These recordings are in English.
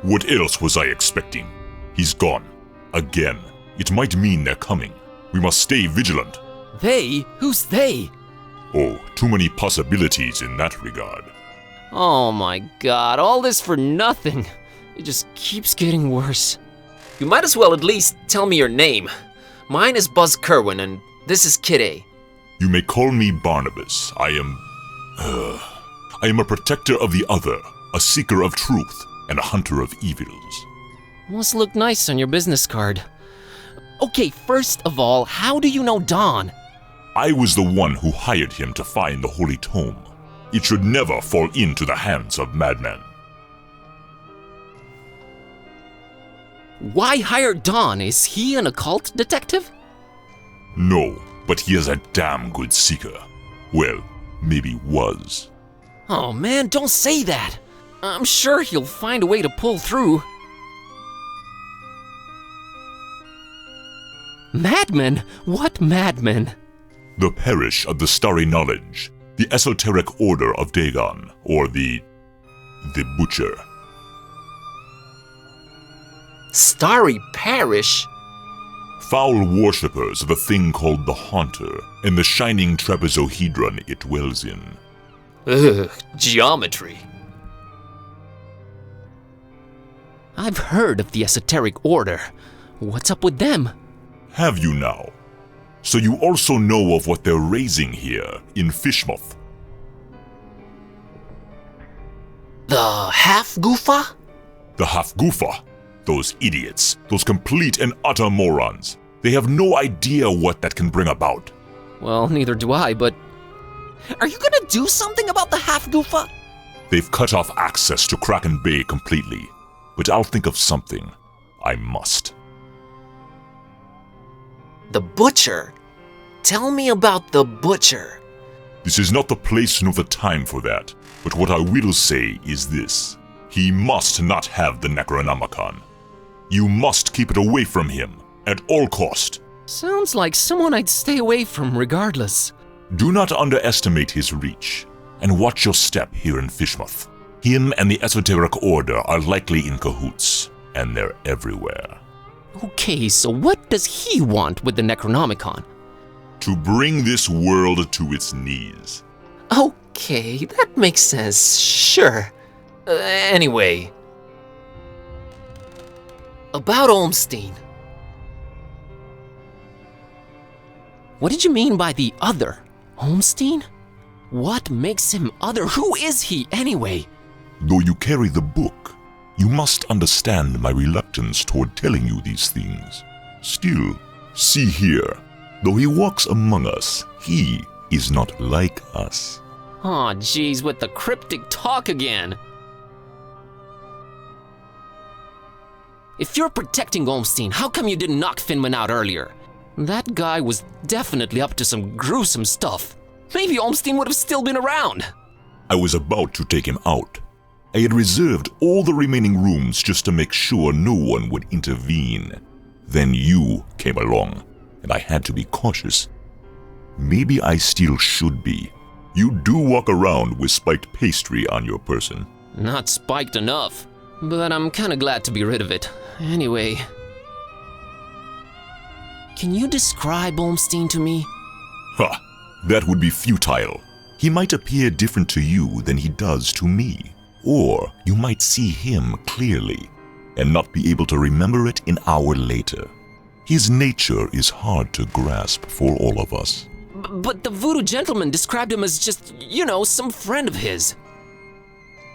What else was I expecting? He's gone. Again. It might mean they're coming. We must stay vigilant. They? Who's they? Oh, too many possibilities in that regard. Oh my god, all this for nothing. It just keeps getting worse. You might as well at least tell me your name. Mine is Buzz Kerwin, and this is Kid A. You may call me Barnabas. I am a protector of the other, a seeker of truth, and a hunter of evils. Must look nice on your business card. Okay, first of all, how do you know Don? I was the one who hired him to find the Holy Tome. It should never fall into the hands of madmen. Why hire Don? Is he an occult detective? No, but he is a damn good seeker. Well, maybe was. Oh man, don't say that. I'm sure he'll find a way to pull through. Madmen? What madmen? The Parish of the Starry Knowledge, the Esoteric Order of Dagon, or the Butcher. Starry Parish? Foul worshippers of a thing called the Haunter, and the shining trapezohedron it dwells in. Ugh, geometry. I've heard of the Esoteric Order. What's up with them? Have you now? So you also know of what they're raising here in Fishmouth? The Half-Goofa? The Half-Goofa? Those idiots, those complete and utter morons. They have no idea what that can bring about. Well, neither do I, but... Are you gonna do something about the Half-Goofa? They've cut off access to Kraken Bay completely, but I'll think of something. I must. The Butcher? Tell me about the Butcher. This is not the place nor the time for that, but what I will say is this. He must not have the Necronomicon. You must keep it away from him, at all cost. Sounds like someone I'd stay away from regardless. Do not underestimate his reach, and watch your step here in Fishmouth. Him and the Esoteric Order are likely in cahoots, and they're everywhere. Okay, so what does he want with the Necronomicon? To bring this world to its knees. Okay, that makes sense, sure. Anyway. About Olmstein. What did you mean by the other? Olmstein? What makes him other? Who is he, anyway? Though you carry the book, you must understand my reluctance toward telling you these things. Still, see here, though he walks among us, he is not like us. Aw, geez, with the cryptic talk again. If you're protecting Olmstein, how come you didn't knock Finman out earlier? That guy was definitely up to some gruesome stuff. Maybe Olmstein would have still been around. I was about to take him out. I had reserved all the remaining rooms just to make sure no one would intervene. Then you came along, and I had to be cautious. Maybe I still should be. You do walk around with spiked pastry on your person. Not spiked enough, but I'm kinda glad to be rid of it. Anyway. Can you describe Olmstein to me? Ha! That would be futile. He might appear different to you than he does to me. Or you might see him clearly and not be able to remember it an hour later. His nature is hard to grasp for all of us. But the voodoo gentleman described him as just, some friend of his.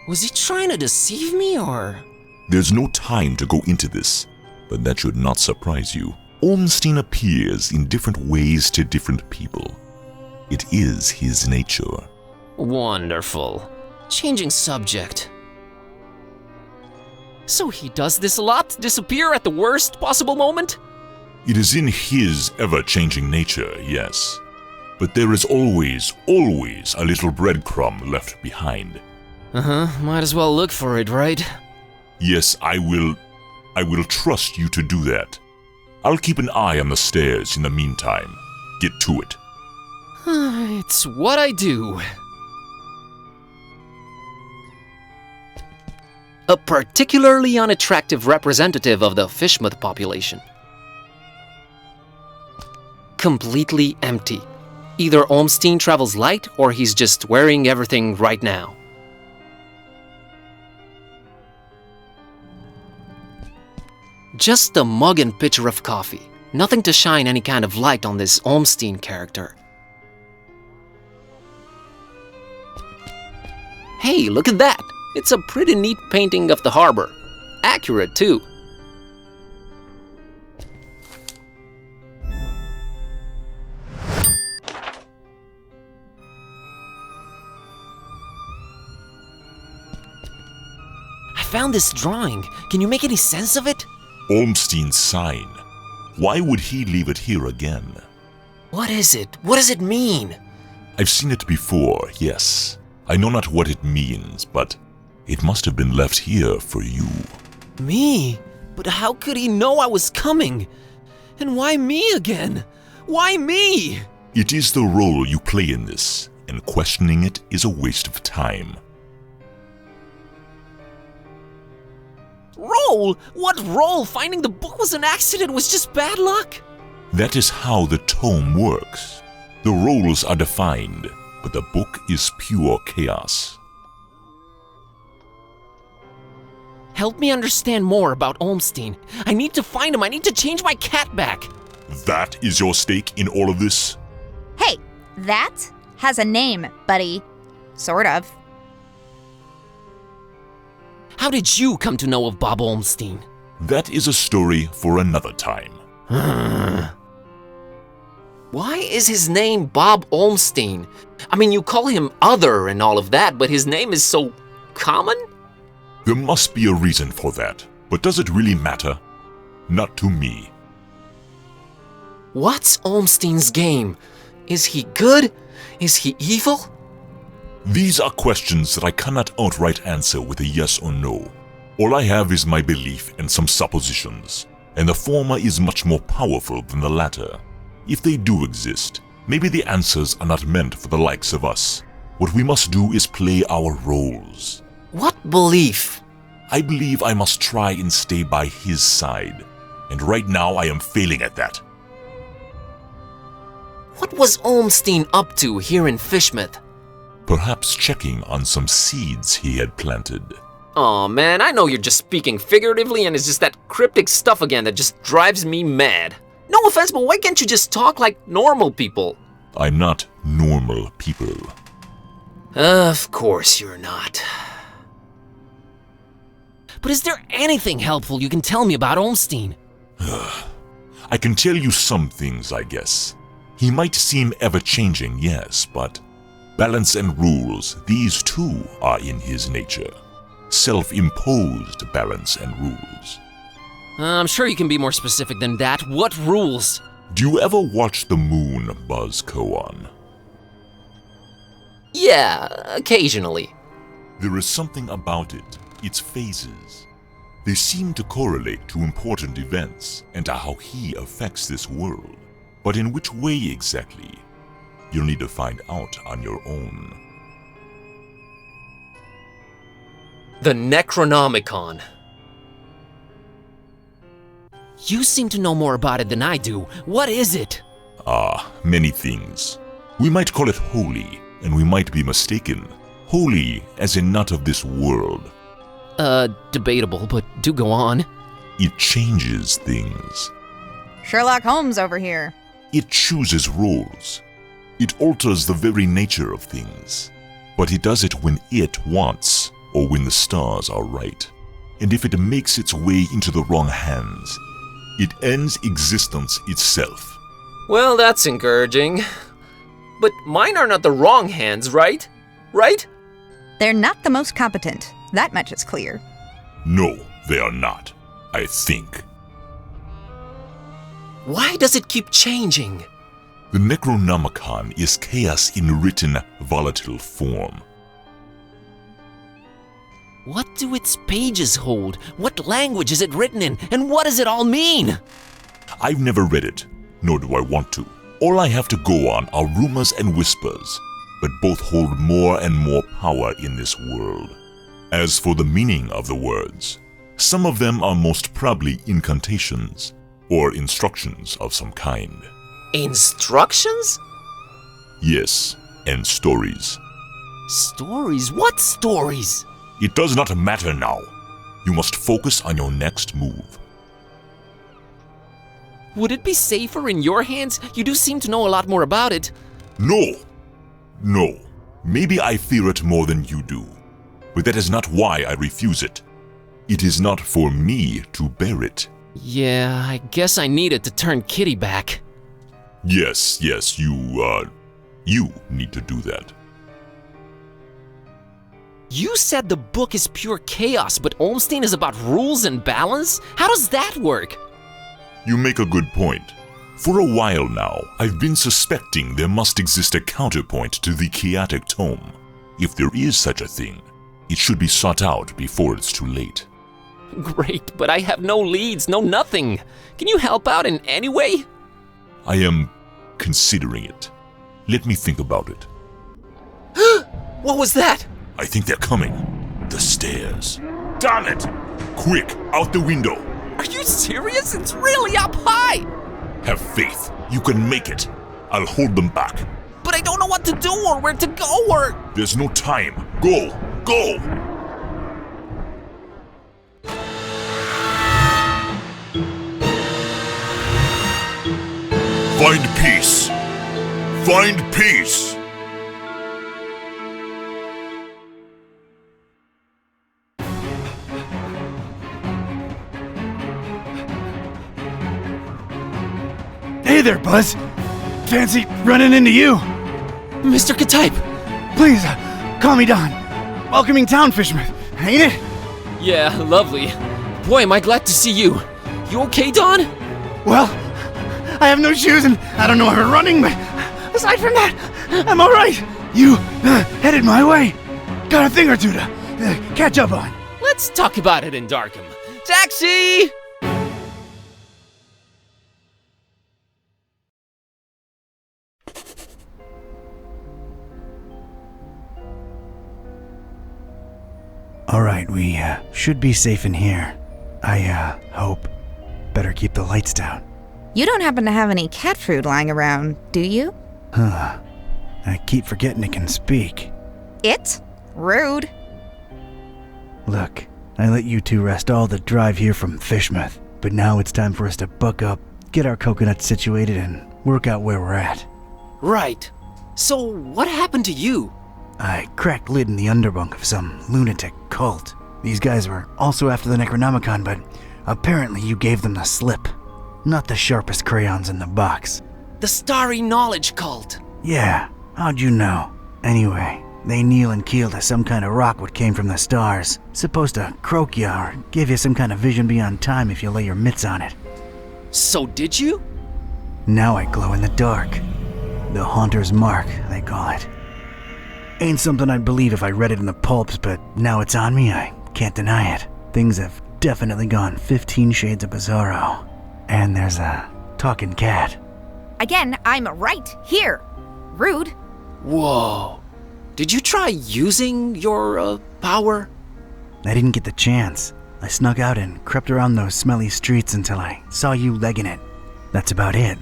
Was he trying to deceive me, or? There's no time to go into this, but that should not surprise you. Olmstein appears in different ways to different people. It is his nature. Wonderful. Changing subject. So he does this a lot? Disappear at the worst possible moment? It is in his ever-changing nature, yes. But there is always a little breadcrumb left behind. Might as well look for it, right? Yes, I will trust you to do that. I'll keep an eye on the stairs in the meantime. Get to it. It's what I do. a particularly unattractive representative of the fishmoth population. Completely empty. Either Olmstein travels light or he's just wearing everything right now. Just a mug and pitcher of coffee. Nothing to shine any kind of light on this Olmstein character. Hey, look at that! It's a pretty neat painting of the harbor. Accurate, too. I found this drawing. Can you make any sense of it? Olmstein's sign. Why would he leave it here again? What is it? What does it mean? I've seen it before, yes. I know not what it means, but it must have been left here for you. Me? But how could he know I was coming? And why me again? Why me? It is the role you play in this, and questioning it is a waste of time. Role? What role? Finding the book was an accident was just bad luck? That is how the tome works. The roles are defined, but the book is pure chaos. Help me understand more about Olmstein. I need to find him. I need to change my cat back. That is your stake in all of this? Hey, that has a name, buddy. Sort of. How did you come to know of Bob Olmstein? That is a story for another time. Why is his name Bob Olmstein? I mean, you call him Other and all of that, but his name is so common? There must be a reason for that, but does it really matter? Not to me. What's Olmstein's game? Is he good? Is he evil? These are questions that I cannot outright answer with a yes or no. All I have is my belief and some suppositions, and the former is much more powerful than the latter. If they do exist, maybe the answers are not meant for the likes of us. What we must do is play our roles. What belief? I believe I must try and stay by his side, and right now I am failing at that. What was Olmstein up to here in Fishmouth? Perhaps checking on some seeds he had planted. Aw, man, I know you're just speaking figuratively and it's just that cryptic stuff again that just drives me mad. No offense, but why can't you just talk like normal people? I'm not normal people. Of course you're not. But is there anything helpful you can tell me about Olmstein? I can tell you some things, I guess. He might seem ever-changing, yes, but balance and rules, these too are in his nature. Self-imposed balance and rules. I'm sure you can be more specific than that. What rules? Do you ever watch the moon, Buzz Koan? Yeah, occasionally. There is something about it, its phases. They seem to correlate to important events and to how he affects this world. But in which way exactly? You'll need to find out on your own. The Necronomicon. You seem to know more about it than I do. What is it? Many things. We might call it holy, and we might be mistaken. Holy as in not of this world. Debatable, but do go on. It changes things. Sherlock Holmes over here. It chooses roles. It alters the very nature of things. But it does it when it wants, or when the stars are right. And if it makes its way into the wrong hands, it ends existence itself. Well, that's encouraging. But mine are not the wrong hands, right? Right? They're not the most competent. That much is clear. No, they are not, I think. Why does it keep changing? The Necronomicon is chaos in written, volatile form. What do its pages hold? What language is it written in? And what does it all mean? I've never read it, nor do I want to. All I have to go on are rumors and whispers, but both hold more and more power in this world. As for the meaning of the words, some of them are most probably incantations or instructions of some kind. Instructions? Yes, and stories. Stories? What stories? It does not matter now. You must focus on your next move. Would it be safer in your hands? You do seem to know a lot more about it. No. Maybe I fear it more than you do. But that is not why I refuse it. It is not for me to bear it. Yeah, I guess I needed to turn Kitty back. Yes, you need to do that. You said the book is pure chaos, but Olmstein is about rules and balance? How does that work? You make a good point. For a while now, I've been suspecting there must exist a counterpoint to the chaotic tome. If there is such a thing, it should be sought out before it's too late. Great, but I have no leads, no nothing. Can you help out in any way? I am considering it. Let me think about it. What was that? I think they're coming. The stairs. Damn it! Quick, out the window. Are you serious? It's really up high! Have faith. You can make it. I'll hold them back. But I don't know what to do or where to go or... There's no time. Go! Go! Find peace. Find peace. Hey there, Buzz. Fancy running into you. Mr. Ktype! Please, call me Don. Welcoming town, Fishmouth, ain't it? Yeah, lovely. Boy, am I glad to see you. You okay, Don? Well, I have no shoes and I don't know how to running, but aside from that, I'm all right. You headed my way. Got a thing or two to catch up on. Let's talk about it in Darkham. Taxi! All right, we should be safe in here. I hope. Better keep the lights down. You don't happen to have any cat food lying around, do you? I keep forgetting it can speak. It? Rude. Look, I let you two rest all the drive here from Fishmouth, but now it's time for us to buck up, get our coconuts situated, and work out where we're at. Right. So, what happened to you? I cracked lid in the underbunk of some lunatic cult. These guys were also after the Necronomicon, but apparently you gave them the slip. Not the sharpest crayons in the box. The Starry Knowledge Cult. Yeah, how'd you know? Anyway, they kneel and keel to some kind of rock what came from the stars. Supposed to croak ya or give you some kind of vision beyond time if you lay your mitts on it. So did you? Now I glow in the dark. The Haunter's Mark, they call it. Ain't something I'd believe if I read it in the pulps, but now it's on me, I can't deny it. Things have definitely gone 15 shades of bizarro. And there's a talking cat. Again, I'm right here. Rude. Whoa. Did you try using your, power? I didn't get the chance. I snuck out and crept around those smelly streets until I saw you legging it. That's about it.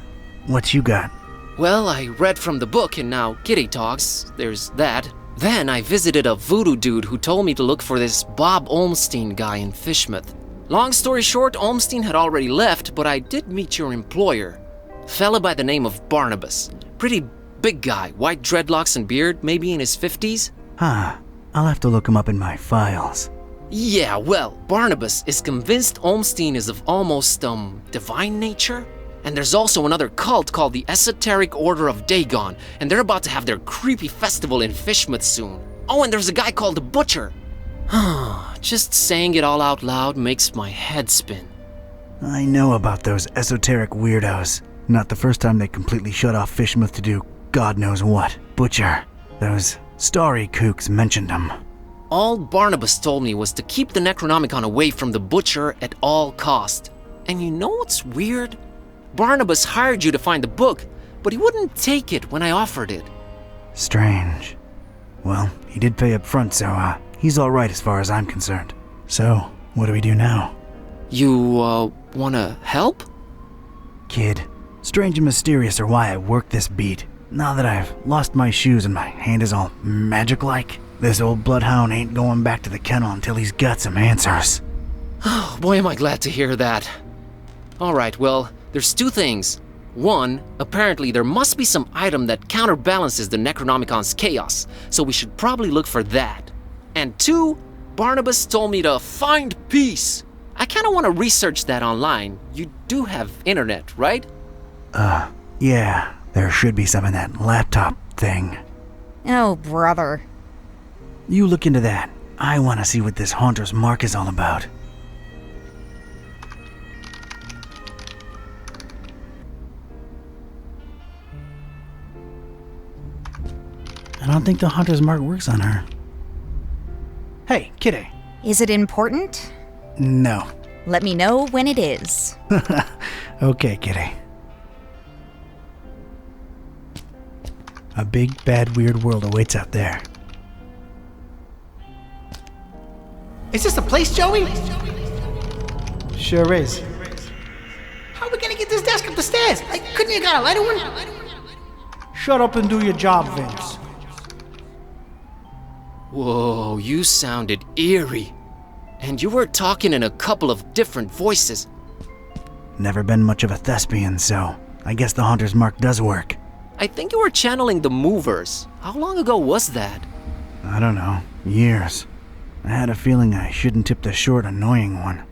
What you got? Well, I read from the book and now Kitty talks. There's that. Then I visited a voodoo dude who told me to look for this Bob Olmstein guy in Fishmouth. Long story short, Olmstein had already left, but I did meet your employer. Fella by the name of Barnabas. Pretty big guy, white dreadlocks and beard, maybe in his 50s. I'll have to look him up in my files. Yeah, well, Barnabas is convinced Olmstein is of almost, divine nature. And there's also another cult called the Esoteric Order of Dagon, and they're about to have their creepy festival in Fishmouth soon. Oh, and there's a guy called the Butcher. Just saying it all out loud makes my head spin. I know about those esoteric weirdos. Not the first time they completely shut off Fishmouth to do God knows what. Butcher. Those starry kooks mentioned them. All Barnabas told me was to keep the Necronomicon away from the Butcher at all cost. And you know what's weird? Barnabas hired you to find the book, but he wouldn't take it when I offered it. Strange. Well, he did pay up front, so, He's alright as far as I'm concerned. So, what do we do now? You, wanna help? Kid, strange and mysterious are why I work this beat. Now that I've lost my shoes and my hand is all magic-like, this old bloodhound ain't going back to the kennel until he's got some answers. Oh, boy, am I glad to hear that. Alright, well, there's two things. One, apparently there must be some item that counterbalances the Necronomicon's chaos, so we should probably look for that. And two, Barnabas told me to find peace. I kinda wanna research that online. You do have internet, right? Yeah, there should be some in that laptop thing. Oh, brother. You look into that. I want to see what this Haunter's Mark is all about. I don't think the Haunter's Mark works on her. Hey, Kitty. Is it important? No. Let me know when it is. Okay, Kitty. A big, bad, weird world awaits out there. Is this the place, Joey? Sure is. How are we gonna get this desk up the stairs? Couldn't you got a lighter one? Shut up and do your job, Vince. Whoa, you sounded eerie. And you were talking in a couple of different voices. Never been much of a thespian, so I guess the Haunter's Mark does work. I think you were channeling the movers. How long ago was that? I don't know. Years. I had a feeling I shouldn't tip the short, annoying one.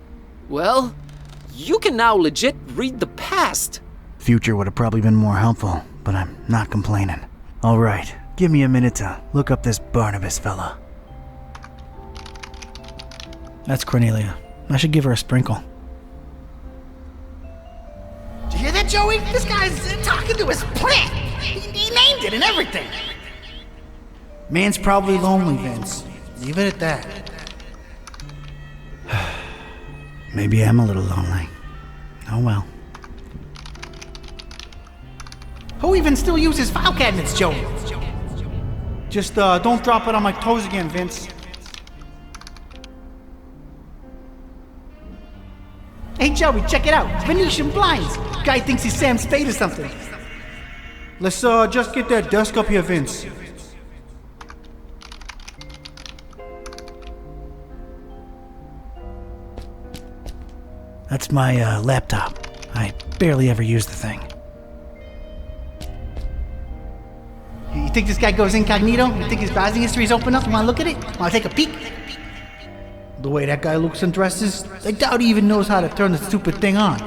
Well, you can now legit read the past. Future would have probably been more helpful, but I'm not complaining. Alright, give me a minute to look up this Barnabas fella. That's Cornelia. I should give her a sprinkle. Did you hear that, Joey? This guy's talking to his plant. He named it and everything. Man's probably lonely, Vince. Leave it at that. Maybe I'm a little lonely. Oh well. Who even still uses file cabinets, Joey? Just don't drop it on my toes again, Vince. Hey, Joey, check it out. Venetian blinds. Guy thinks he's Sam Spade or something. Let's just get that desk up here, Vince. That's my laptop. I barely ever use the thing. You think this guy goes incognito? You think his browsing history is open up? You wanna look at it? Wanna take a peek? The way that guy looks and dresses, I doubt he even knows how to turn the stupid thing on.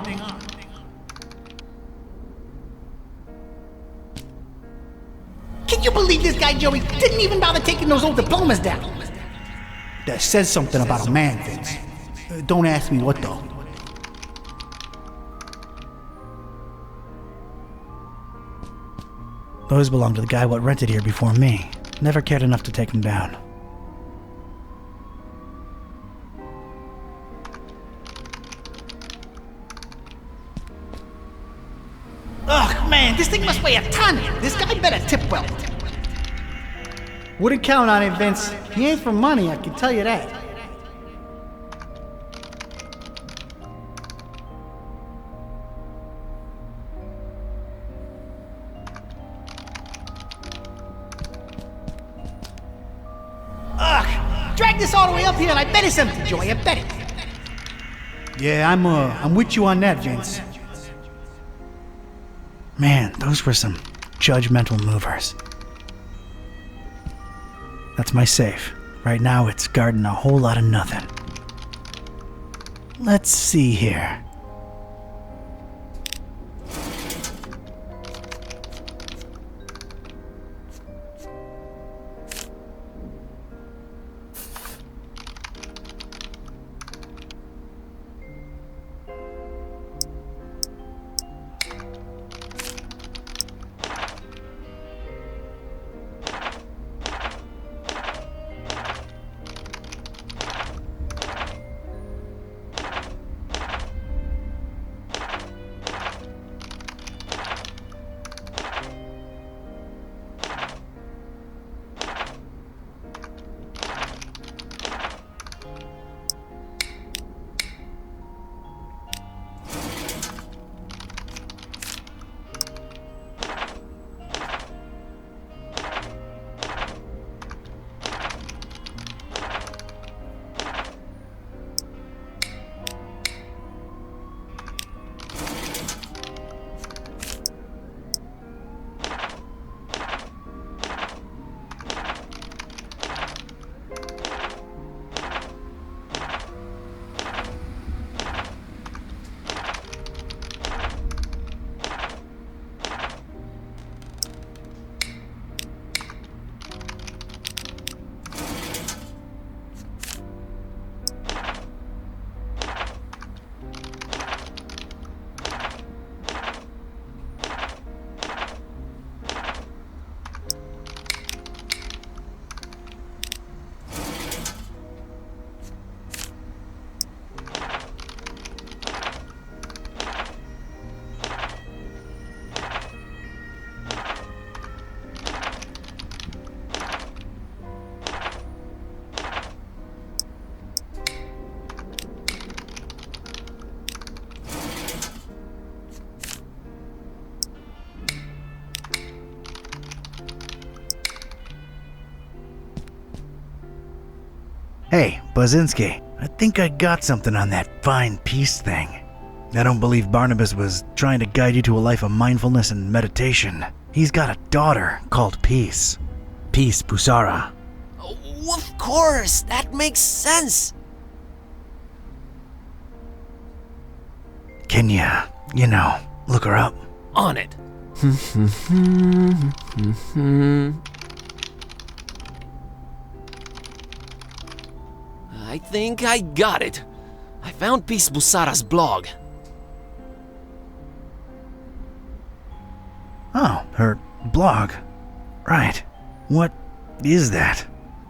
Can you believe this guy, Joey? Didn't even bother taking those old diplomas down. That says something about a man, Vince. Don't ask me what though. Those belong to the guy what rented here before me. Never cared enough to take them down. Ugh, man, this thing must weigh a ton. This guy better tip well. Wouldn't count on it, Vince. He ain't for money, I can tell you that. Ugh, drag this all the way up here and I bet it's empty, Joey. I bet it. Yeah, I'm with you on that, Vince. Man, those were some judgmental movers. That's my safe. Right now it's guarding a whole lot of nothing. Let's see here. Hey, Bazinski, I think I got something on that fine peace thing. I don't believe Barnabas was trying to guide you to a life of mindfulness and meditation. He's got a daughter called Peace. Peace Busara. Oh, of course, that makes sense. Can you know, look her up? On it. I think I got it. I found Peace Busara's blog. Oh, her blog. Right. What is that?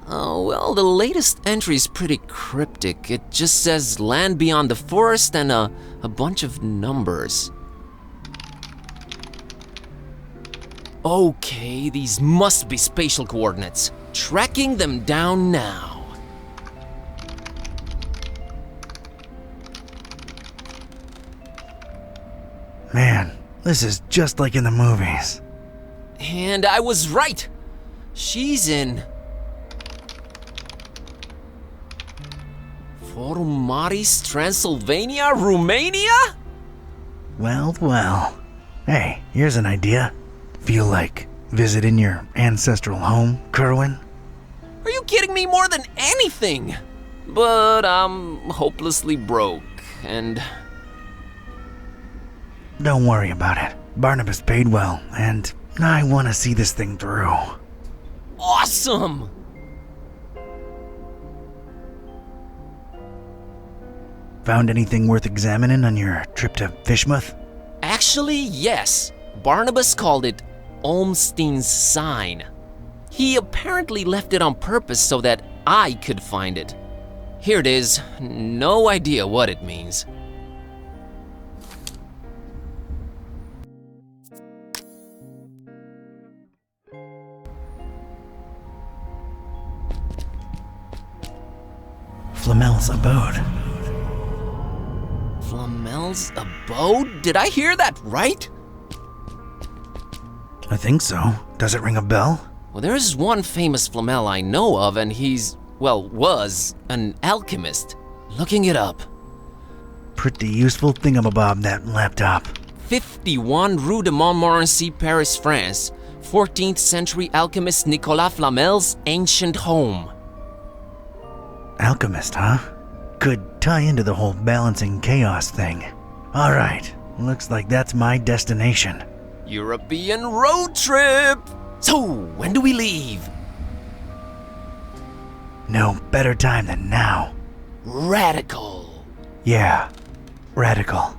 Oh, well, the latest entry's pretty cryptic. It just says land beyond the forest and a bunch of numbers. Okay, these must be spatial coordinates. Tracking them down now. Man, this is just like in the movies. And I was right. She's in Forumaris, Transylvania, Romania? Well. Hey, here's an idea. Feel like visiting your ancestral home, Kerwin? Are you kidding me? More than anything? But I'm hopelessly broke, and Don't worry about it. Barnabas paid well, and I want to see this thing through. awesome! Found anything worth examining on your trip to Fishmouth? Actually, yes. Barnabas called it Olmstein's sign. He apparently left it on purpose so that I could find it. Here it is. No idea what it means. Flamel's abode. Flamel's abode? Did I hear that right? I think so. Does it ring a bell? Well, there's one famous Flamel I know of, and he's, well, was an alchemist. Looking it up. Pretty useful thingamabob, that laptop. 51 Rue de Montmorency, Paris, France. 14th century alchemist Nicolas Flamel's ancient home. Alchemist, huh? Could tie into the whole balancing chaos thing. Alright, looks like that's my destination. European road trip! So, when do we leave? No better time than now. Radical. Yeah, radical.